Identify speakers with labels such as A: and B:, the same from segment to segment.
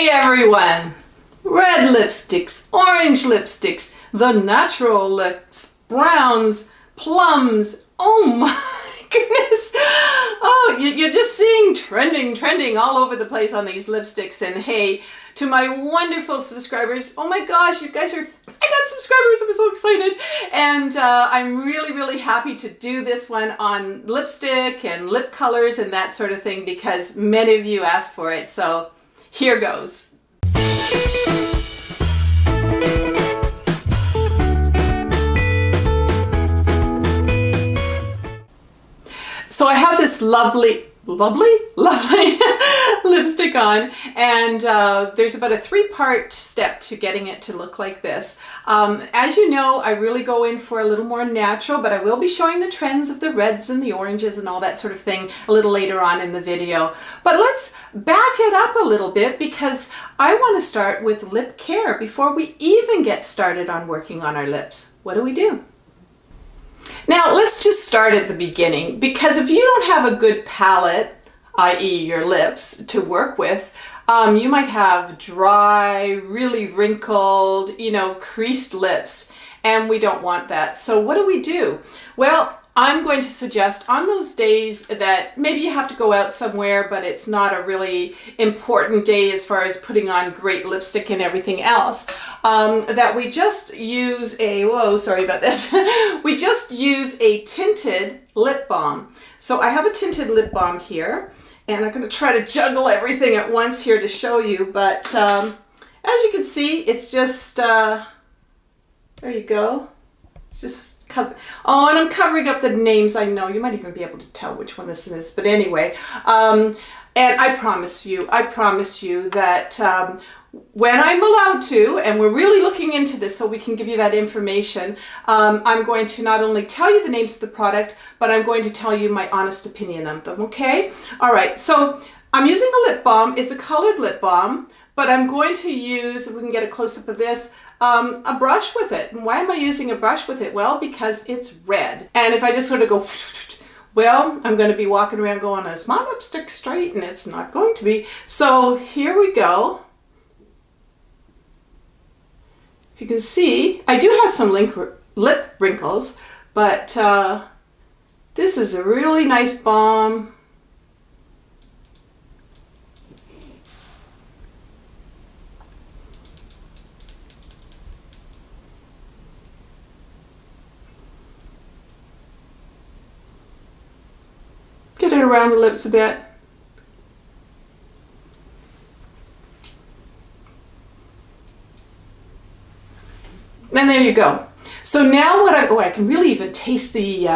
A: Hey everyone! Red lipsticks, orange lipsticks, the natural lips, browns, plums. Oh my goodness! Oh, you're just seeing trending all over the place on these lipsticks. And hey, to my wonderful subscribers, oh my gosh, you guys are, I got subscribers, I'm so excited. And I'm really happy to do this one on lipstick and lip colors and that sort of thing because many of you asked for it. So here goes. So I have this lovely lipstick on, and there's about a 3-part step to getting it to look like this. As you know, I really go in for a little more natural, but I will be showing the trends of the reds and the oranges and all that sort of thing a little later on in the video. But let's back it up a little bit because I want to start with lip care before we even get started on working on our lips. What do? Now, let's just start at the beginning, because if you don't have a good palette, i.e. your lips, to work with, you might have dry, really wrinkled, creased lips, and we don't want that. So what do? Well, I'm going to suggest on those days that maybe you have to go out somewhere, but it's not a really important day as far as putting on great lipstick and everything else, that we just use a, we just use a tinted lip balm. So I have a tinted lip balm here, and I'm going to try to juggle everything at once here to show you, but as you can see, it's just, there you go. It's just oh, and I'm covering up the names. I know you might even be able to tell which one this is, but anyway, and I promise you that when I'm allowed to, and we're really looking into this so we can give you that information, I'm going to not only tell you the names of the product, but I'm going to tell you my honest opinion of them, okay? All right, so I'm using a lip balm. It's a colored lip balm, but I'm going to use, if we can get a close-up of this, a brush with it. And why am I using a brush with it? Well, because it's red. And if I just sort of go, well, I'm going to be walking around going, is my lipstick straight? And it's not going to be. So here we go. If you can see, I do have some lip wrinkles, but this is a really nice balm. Get it around the lips a bit. And there you go. So now what I can really even taste the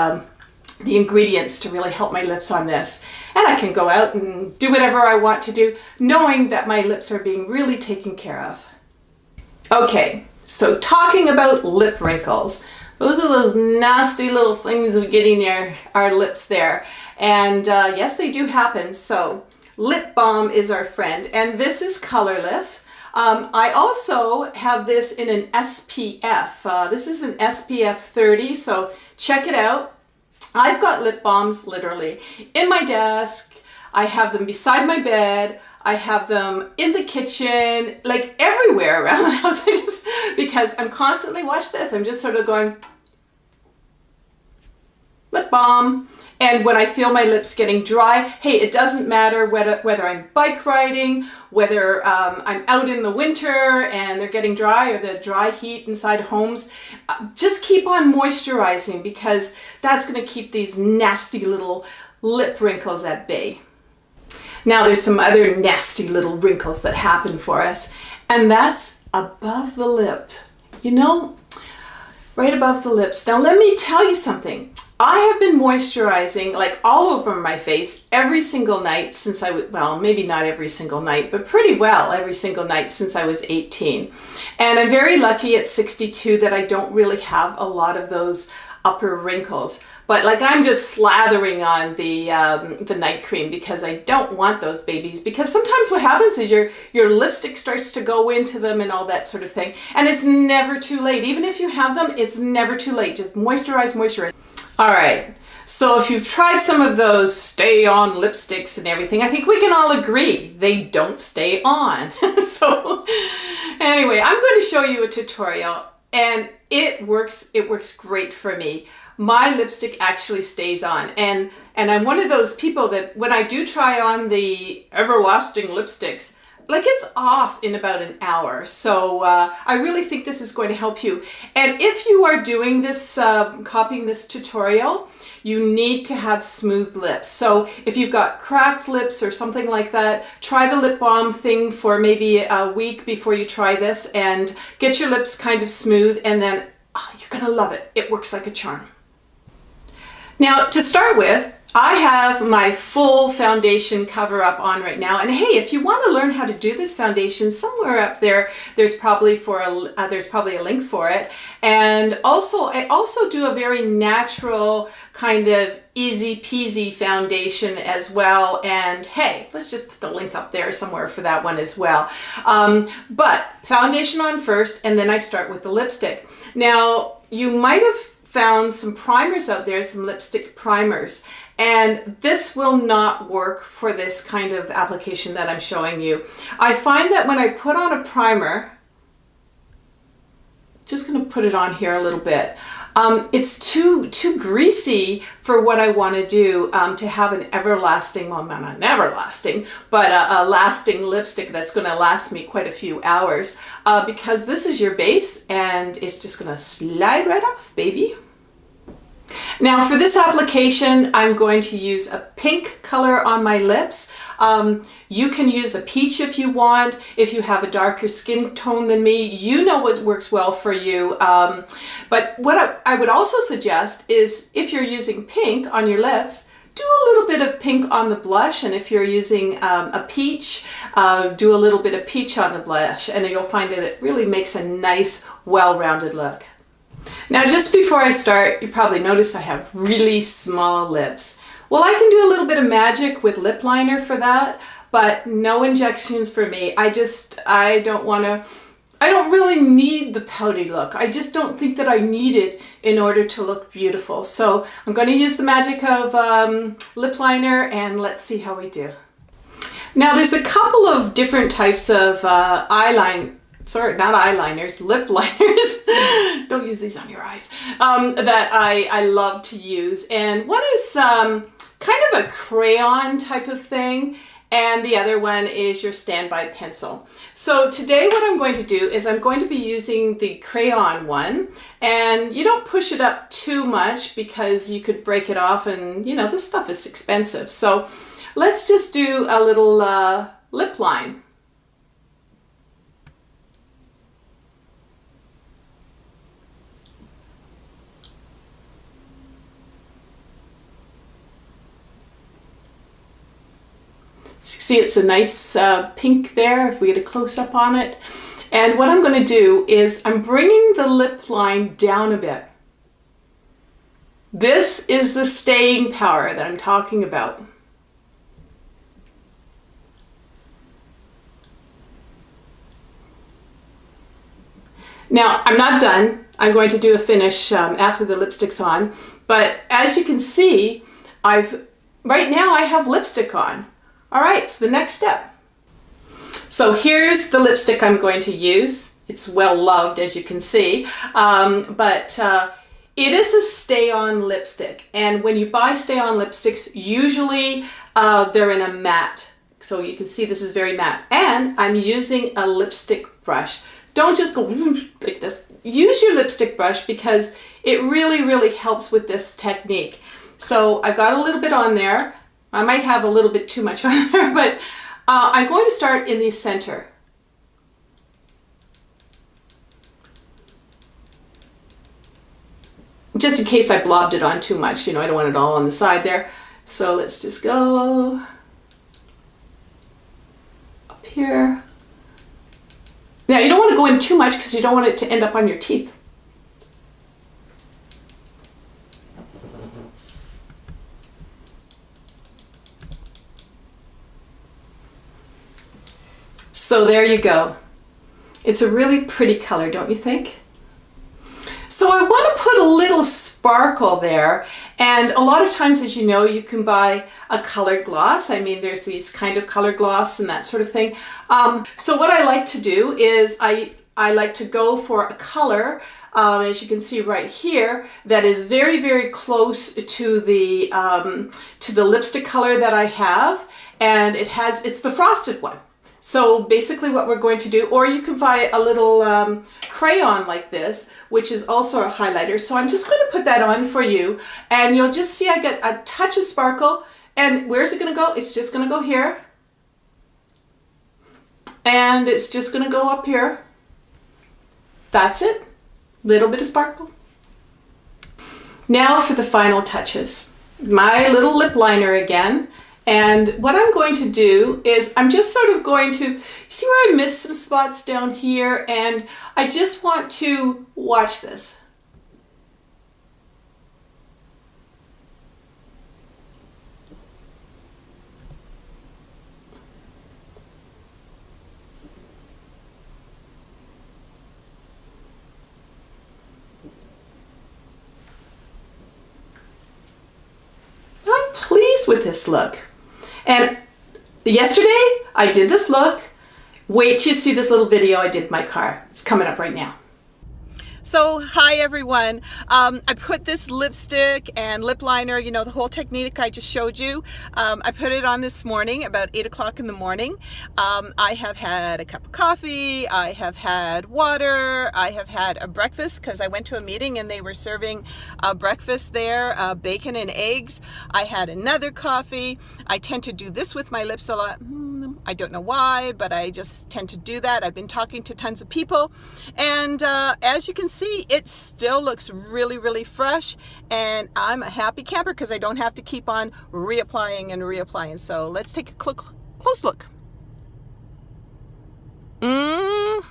A: ingredients to really help my lips on this. And I can go out and do whatever I want to do, knowing that my lips are being really taken care of. Okay, so talking about lip wrinkles. Those are those nasty little things we get in our lips there. And yes, they do happen. So lip balm is our friend. And this is colorless. I also have this in an SPF. This is an SPF 30, so check it out. I've got lip balms literally in my desk. I have them beside my bed. I have them in the kitchen, like everywhere around the house. Because I'm constantly, watch this, I'm just sort of going, lip balm. And when I feel my lips getting dry, hey, it doesn't matter whether I'm bike riding, whether I'm out in the winter and they're getting dry, or the dry heat inside homes. Just keep on moisturizing, because that's going to keep these nasty little lip wrinkles at bay. Now there's some other nasty little wrinkles that happen for us, and that's above the lip. Right above the lips. Now let me tell you something. I have been moisturizing like all over my face every single night since well, maybe not every single night, but pretty well every single night since I was 18. And I'm very lucky at 62 that I don't really have a lot of those upper wrinkles. But like, I'm just slathering on the night cream because I don't want those babies, because sometimes what happens is your lipstick starts to go into them and all that sort of thing. And it's never too late. Even if you have them, it's never too late. Just moisturize. All right, So if you've tried some of those stay-on lipsticks and everything, I think we can all agree they don't stay on. So anyway, I'm going to show you a tutorial, and it works great for me. My lipstick actually stays on, and I'm one of those people that when I do try on the everlasting lipsticks, like it's off in about an hour. So I really think this is going to help you. And if you are doing this, copying this tutorial, you need to have smooth lips. So if you've got cracked lips or something like that, try the lip balm thing for maybe a week before you try this and get your lips kind of smooth, and then you're gonna love it. It works like a charm. Now, to start with, I have my full foundation cover up on right now, and hey, if you want to learn how to do this foundation, somewhere up there, there's probably a link for it. And also, I also do a very natural kind of easy peasy foundation as well. And hey, let's just put the link up there somewhere for that one as well. But foundation on first, and then I start with the lipstick. Now, you might have found some primers out there, some lipstick primers, and this will not work for this kind of application that I'm showing you. I find that when I put on a primer, just going to put it on here a little bit, it's too greasy for what I want to do, to have an everlasting, well, not an everlasting, but a lasting lipstick that's going to last me quite a few hours, because this is your base and it's just going to slide right off, baby. Now for this application, I'm going to use a pink color on my lips. You can use a peach if you want. If you have a darker skin tone than me, you know what works well for you. But what I would also suggest is if you're using pink on your lips, do a little bit of pink on the blush, and if you're using a peach, do a little bit of peach on the blush, and you'll find that it really makes a nice, well-rounded look. Now, just before I start, you probably noticed I have really small lips. Well, I can do a little bit of magic with lip liner for that, but no injections for me. I don't really need the pouty look. I just don't think that I need it in order to look beautiful. So I'm going to use the magic of lip liner, and let's see how we do. Now, there's a couple of different types of lip liners. Don't use these on your eyes. That I love to use. And one is kind of a crayon type of thing, and the other one is your standby pencil. So today what I'm going to do is I'm going to be using the crayon one, and you don't push it up too much because you could break it off, and you know, this stuff is expensive. So let's just do a little lip line. See, it's a nice pink there if we get a close-up on it. And what I'm going to do is I'm bringing the lip line down a bit. This is the staying power that I'm talking about. Now, I'm not done. I'm going to do a finish after the lipstick's on. But as you can see, right now I have lipstick on. All right, so the next step. So here's the lipstick I'm going to use. It's well loved, as you can see, but it is a stay-on lipstick. And when you buy stay-on lipsticks, usually they're in a matte. So you can see this is very matte. And I'm using a lipstick brush. Don't just go like this. Use your lipstick brush because it really, really helps with this technique. So I've got a little bit on there. I might have a little bit too much on there, but I'm going to start in the center. Just in case I blobbed it on too much, you know, I don't want it all on the side there. So let's just go up here. Now you don't want to go in too much because you don't want it to end up on your teeth. So there you go. It's a really pretty color, don't you think? So So I want to put a little sparkle there, and a lot of times, as you know, you can buy a colored gloss. I mean, there's these kind of colored gloss and that sort of thing. So what I like to do is I like to go for a color, as you can see right here, that is very, very close to the lipstick color that I have, and it's the frosted one. So basically what we're going to do, or you can buy a little crayon like this, which is also a highlighter. So I'm just going to put that on for you, and you'll just see I get a touch of sparkle. And where's it going to go? It's just going to go here. And it's just going to go up here. That's it. Little bit of sparkle. Now for the final touches. My little lip liner again. And what I'm going to do is I'm just sort of going to, see where I missed some spots down here, and I just want to watch this. I'm pleased with this look. And yesterday I did this look. Wait till you see this little video I did in my car. It's coming up right now. So hi everyone. I put this lipstick and lip liner, you know, the whole technique I just showed you. I put it on this morning about 8 o'clock in the morning. I have had a cup of coffee, I have had water, I have had a breakfast because I went to a meeting and they were serving breakfast there, bacon and eggs. I had another coffee. I tend to do this with my lips a lot. I don't know why, but I just tend to do that. I've been talking to tons of people, and as you can see, it still looks really, really fresh, and I'm a happy camper because I don't have to keep on reapplying and reapplying. So let's take a close look. Yeah.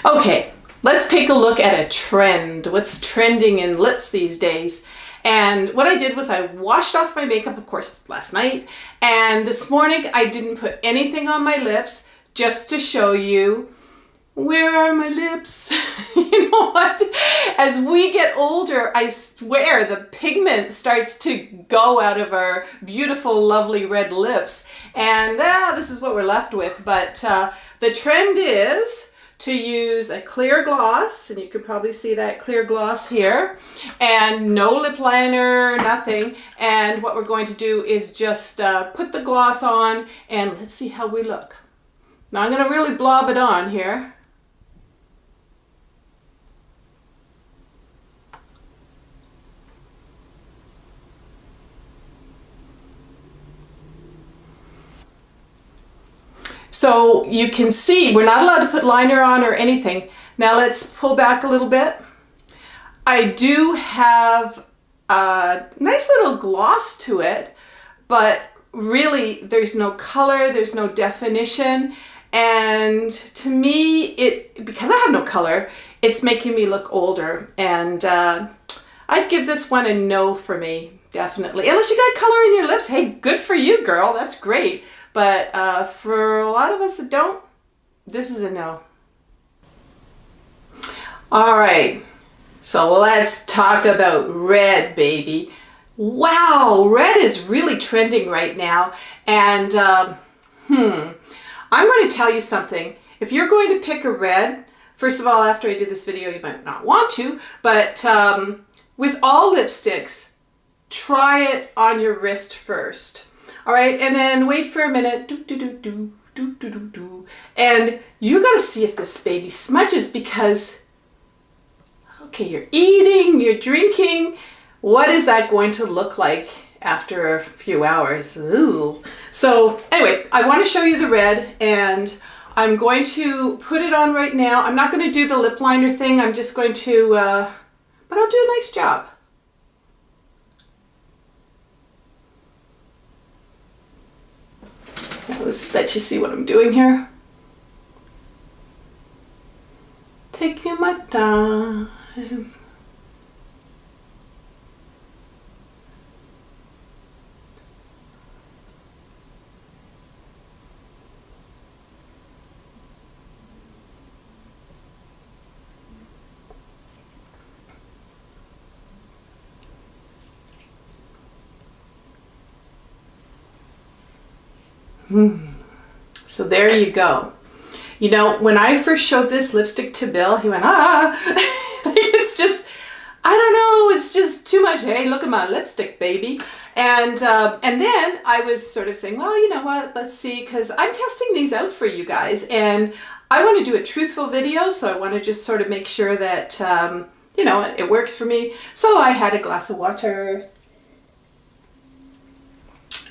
A: Okay, let's take a look at a trend. What's trending in lips these days? And what I did was I washed off my makeup, of course, last night, and this morning I didn't put anything on my lips, just to show you, where are my lips? You know what? As we get older, I swear the pigment starts to go out of our beautiful, lovely red lips. And this is what we're left with. But the trend is to use a clear gloss, and you could probably see that clear gloss here, and no lip liner, nothing. And what we're going to do is just put the gloss on, and let's see how we look. Now I'm going to really blob it on here. So you can see we're not allowed to put liner on or anything. Now let's pull back a little bit. I do have a nice little gloss to it, but really there's no color, there's no definition. And to me, because I have no color, it's making me look older. And I'd give this one a no for me, definitely. Unless you got color in your lips, hey, good for you, girl. That's great. But for a lot of us that don't, this is a no. All right, so let's talk about red, baby. Wow, red is really trending right now. And I'm going to tell you something. If you're going to pick a red, first of all, after I do this video, you might not want to, but with all lipsticks, try it on your wrist first. All right, and then wait for a minute. And you got to see if this baby smudges, because, okay, you're eating, you're drinking. What is that going to look like after a few hours? Ooh. So anyway, I want to show you the red, and I'm going to put it on right now. I'm not going to do the lip liner thing. I'm just going to, but I'll do a nice job. Let's let you see what I'm doing here. Taking my time. So there you go. You know, when I first showed this lipstick to Bill, he went, ah, it's just, I don't know, it's just too much. Hey, look at my lipstick, baby. And then I was sort of saying, well, you know what, let's see, because I'm testing these out for you guys, and I want to do a truthful video, so I want to just sort of make sure that, you know, it works for me. So I had a glass of water.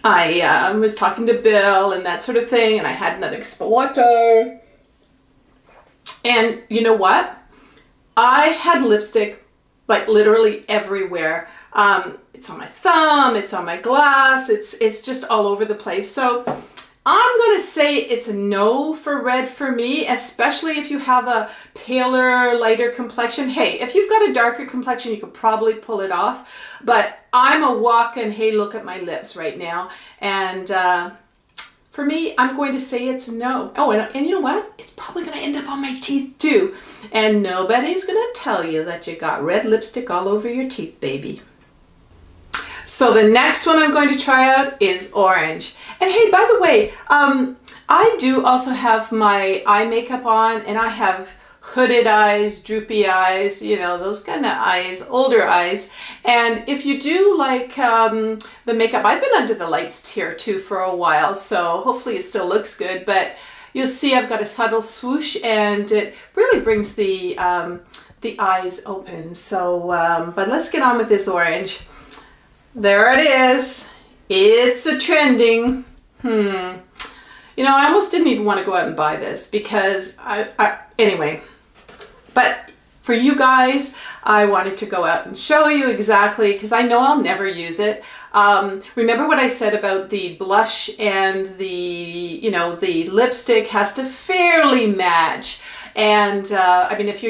A: I was talking to Bill and that sort of thing, and I had another sip of water. And you know what? I had lipstick like literally everywhere. It's on my thumb, it's on my glass, it's just all over the place. So I'm gonna say it's a no for red for me, especially if you have a paler, lighter complexion. Hey, if you've got a darker complexion, you could probably pull it off, but I'm a walk-in, hey, look at my lips right now. And for me, I'm going to say it's no. Oh, and you know what? It's probably gonna end up on my teeth too. And nobody's gonna tell you that you got red lipstick all over your teeth, baby. So the next one I'm going to try out is orange. And hey, by the way, I do also have my eye makeup on, and I have hooded eyes, droopy eyes, you know, those kind of eyes, older eyes. And if you do like the makeup, I've been under the lights here too for a while, so hopefully it still looks good, but you'll see I've got a subtle swoosh, and it really brings the eyes open. So, but let's get on with this orange. There it is. It's a trending. You know, I almost didn't even want to go out and buy this because anyway, but for you guys, I wanted to go out and show you exactly, because I know I'll never use it. Remember what I said about the blush and the, you know, the lipstick has to fairly match. And I mean, if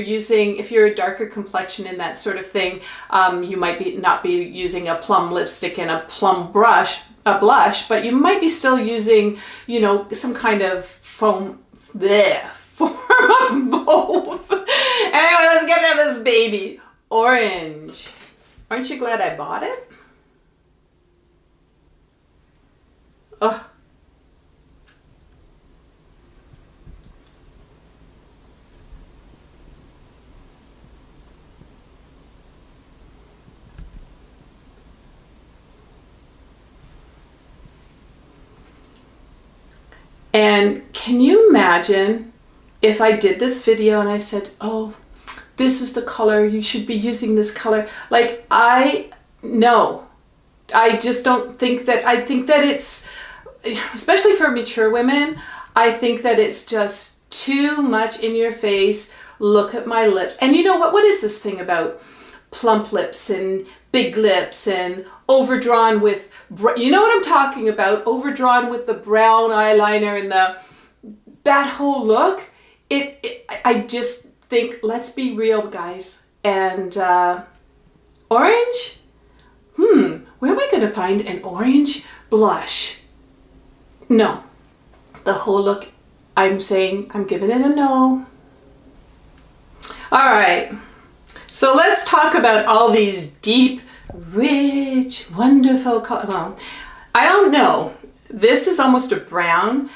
A: you're a darker complexion and that sort of thing, you might not be using a plum lipstick and a plum blush, but you might be still using, you know, some kind of form of mauve. Anyway, let's get to this baby. Orange. Aren't you glad I bought it? Oh. And can you imagine if I did this video and I said, oh, this is the color, you should be using this color. Like, no, I just don't think that, I think that it's, especially for mature women, I think that it's just too much in your face. Look at my lips. And you know what is this thing about plump lips and big lips and overdrawn with, you know what I'm talking about, overdrawn with the brown eyeliner and that whole look. I just think, let's be real, guys. And orange? Where am I going to find an orange blush? No. The whole look, I'm saying, I'm giving it a no. All right. So let's talk about all these deep, rich, wonderful colors. Well, I don't know. This is almost a brown.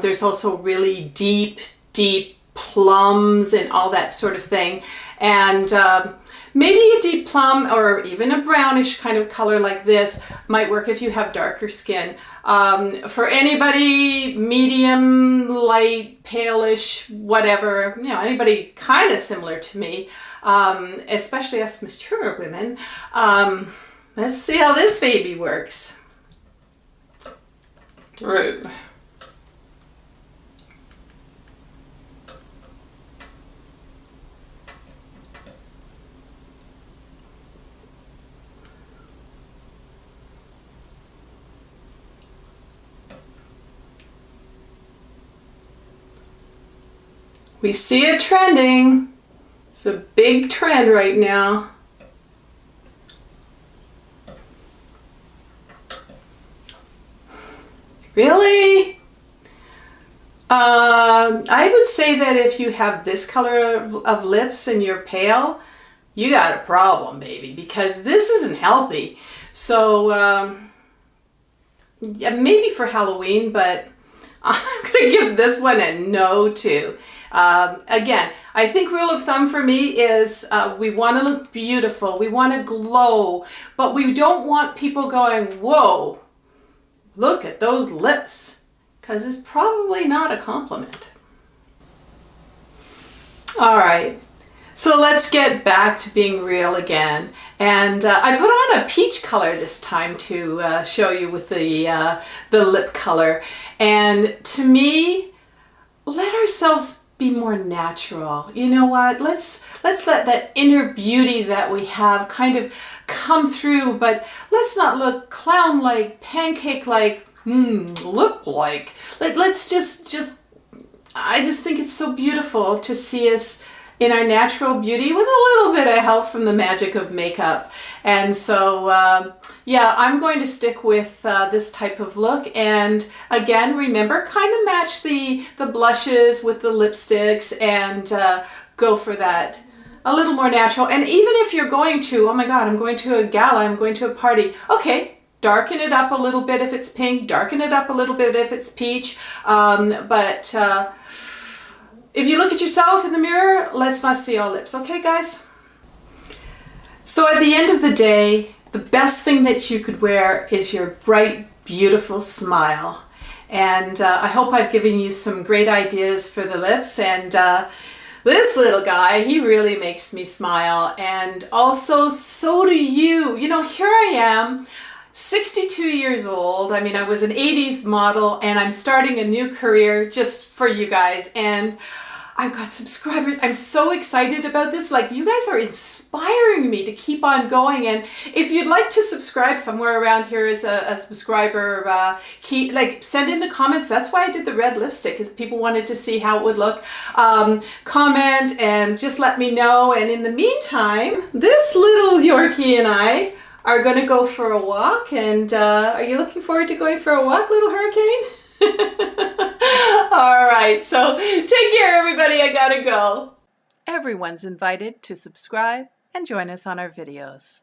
A: There's also really deep, deep plums and all that sort of thing. And maybe a deep plum or even a brownish kind of color like this might work if you have darker skin. For anybody medium, light, palish, whatever, you know, anybody kind of similar to me, especially us mature women, let's see how this baby works. Right. We see it trending. It's a big trend right now. Really? I would say that if you have this color of lips and you're pale, you got a problem, baby, because this isn't healthy. So, yeah, maybe for Halloween, but I'm gonna give this one a no too. Again, I think rule of thumb for me is we want to look beautiful, we want to glow, but we don't want people going, whoa, look at those lips, because it's probably not a compliment. All right, so let's get back to being real again. And I put on a peach color this time to show you with the lip color. And to me, let ourselves be more natural. You know what? Let's let that inner beauty that we have kind of come through, but let's not look clown-like, pancake-like, lip-like. Let's just I just think it's so beautiful to see us in our natural beauty with a little bit of help from the magic of makeup. And so, yeah, I'm going to stick with this type of look. And again, remember, kind of match the blushes with the lipsticks and go for that a little more natural. And even if you're going to, oh my God, I'm going to a gala, I'm going to a party. Okay, darken it up a little bit if it's pink, darken it up a little bit if it's peach. But if you look at yourself in the mirror, let's not see all lips. Okay, guys? So at the end of the day, the best thing that you could wear is your bright, beautiful smile. And I hope I've given you some great ideas for the lips. And this little guy, he really makes me smile. And also, so do you. You know, here I am, 62 years old. I mean, I was an 80s model and I'm starting a new career just for you guys. And I've got subscribers. I'm so excited about this. Like, you guys are inspiring me to keep on going. And if you'd like to subscribe, somewhere around here is a subscriber key. Like, send in the comments. That's why I did the red lipstick, because people wanted to see how it would look. Comment and just let me know. And in the meantime, this little Yorkie and I are going to go for a walk. And are you looking forward to going for a walk, little hurricane? All right, so take care, everybody. I gotta go. Everyone's invited to subscribe and join us on our videos.